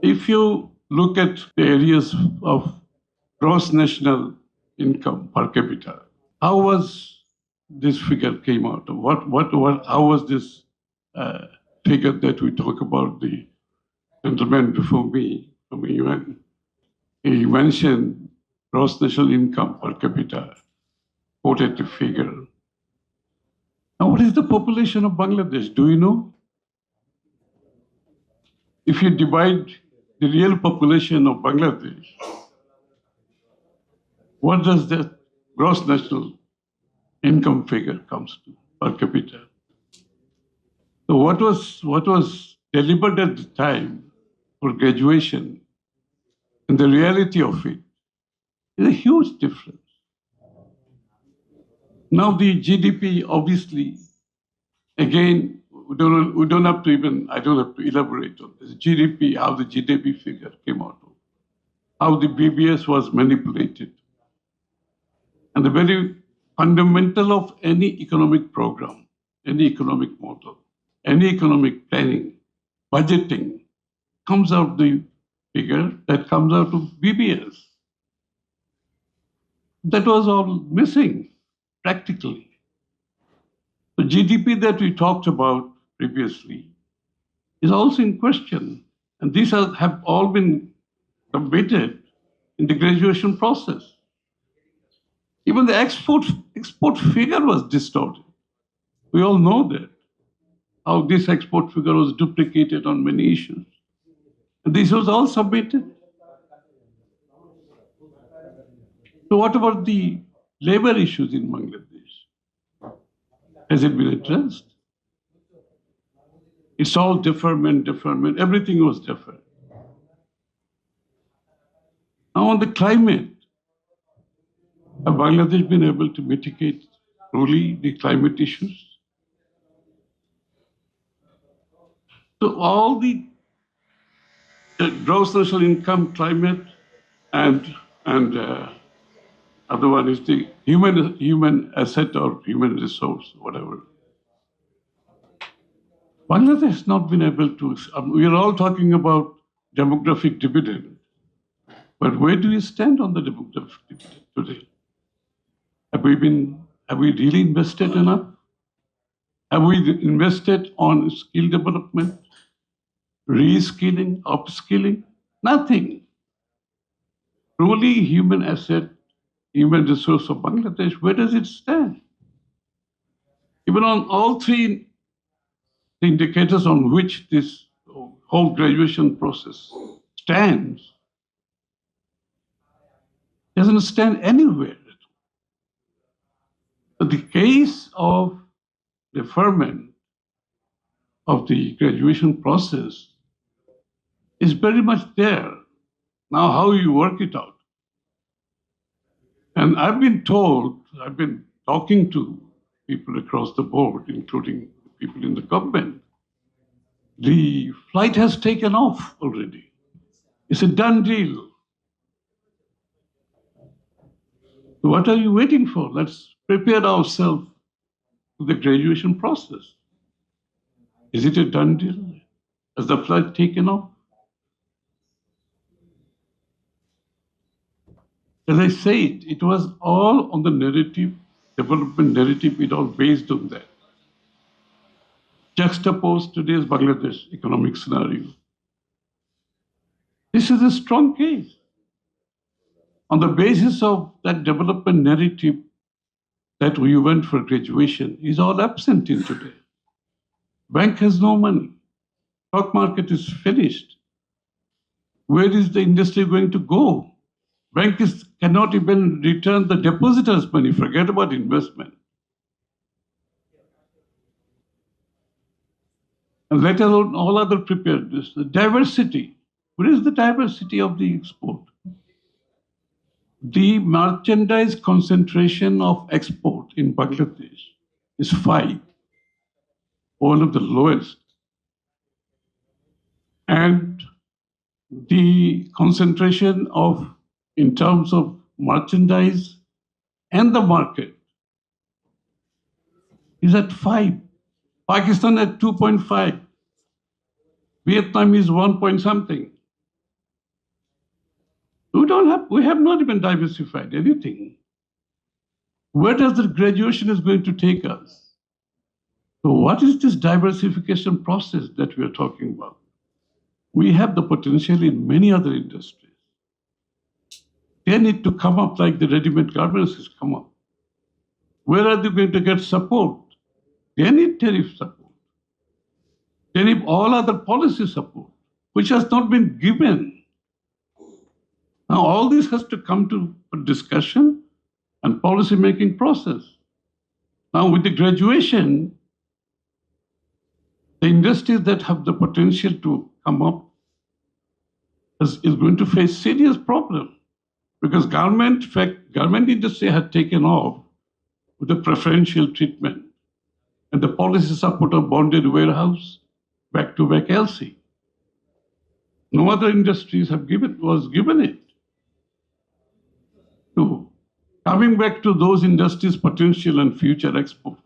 If you look at the areas of gross national income per capita, how was this figure came out? How was this uh, figure that we talk about? The gentleman before me, from the UN, he mentioned gross national income per capita, quoted the figure. Now, what is the population of Bangladesh? Do you know? If you divide the real population of Bangladesh, what does the gross national income figure comes to per capita? So what was delivered at the time for graduation and the reality of it is a huge difference. Now the GDP, obviously, again, we don't have to even, I don't have to elaborate on this. GDP, how the GDP figure came out, how the BBS was manipulated. And the very fundamental of any economic program, any economic model, any economic planning, budgeting, comes out the figure that comes out of BBS. That was all missing, practically. The GDP that we talked about previously is also in question. And these have all been committed in the graduation process. Even the export figure was distorted. We all know that, how this export figure was duplicated on many issues. And this was all submitted. So what about the labor issues in Bangladesh? Has it been addressed? It's all deferment, everything was deferred. Now on the climate, have Bangladesh been able to mitigate truly the climate issues? So all the gross national income, climate, and other one is the human asset or human resource, whatever. Bangladesh has not been able to. We are all talking about demographic dividend, but where do we stand on the demographic dividend today? Have we really invested enough? Have we invested on skill development, reskilling, upskilling? Nothing. Truly human asset, human resource of Bangladesh, where does it stand? Even on all three indicators on which this whole graduation process stands, doesn't stand anywhere. But the case of deferment of the graduation process is very much there. Now, how you work it out? And I've been talking to people across the board, including people in the government. The flight has taken off already. It's a done deal. So what are you waiting for? Let's prepare ourselves to the graduation process. Is it a done deal? Has the flight taken off? As I said, it was all on the narrative, development narrative, it all based on that. Juxtapose today's Bangladesh economic scenario. This is a strong case. On the basis of that development narrative that we went for graduation is all absent in today. Bank has no money. Stock market is finished. Where is the industry going to go? Bank cannot even return the depositors' money, forget about investment. And let alone all other preparedness. The diversity. Where is the diversity of the export? The merchandise concentration of export in Bangladesh is 5, one of the lowest. And the concentration of, in terms of merchandise and the market, is at 5. Pakistan at 2.5. Vietnam is 1 point something. We have not even diversified anything. Where does the graduation is going to take us? So what is this diversification process that we are talking about? We have the potential in many other industries. They need to come up like the ready-made garments has come up. Where are they going to get support? They need tariff support. They need all other policy support, which has not been given. Now, all this has to come to a discussion and policy-making process. Now, with the graduation, the industries that have the potential to come up is going to face serious problem because garment industry had taken off with the preferential treatment and the policy support of bonded warehouse, back-to-back LC. No other industries was given it. So, coming back to those industries' potential and future export,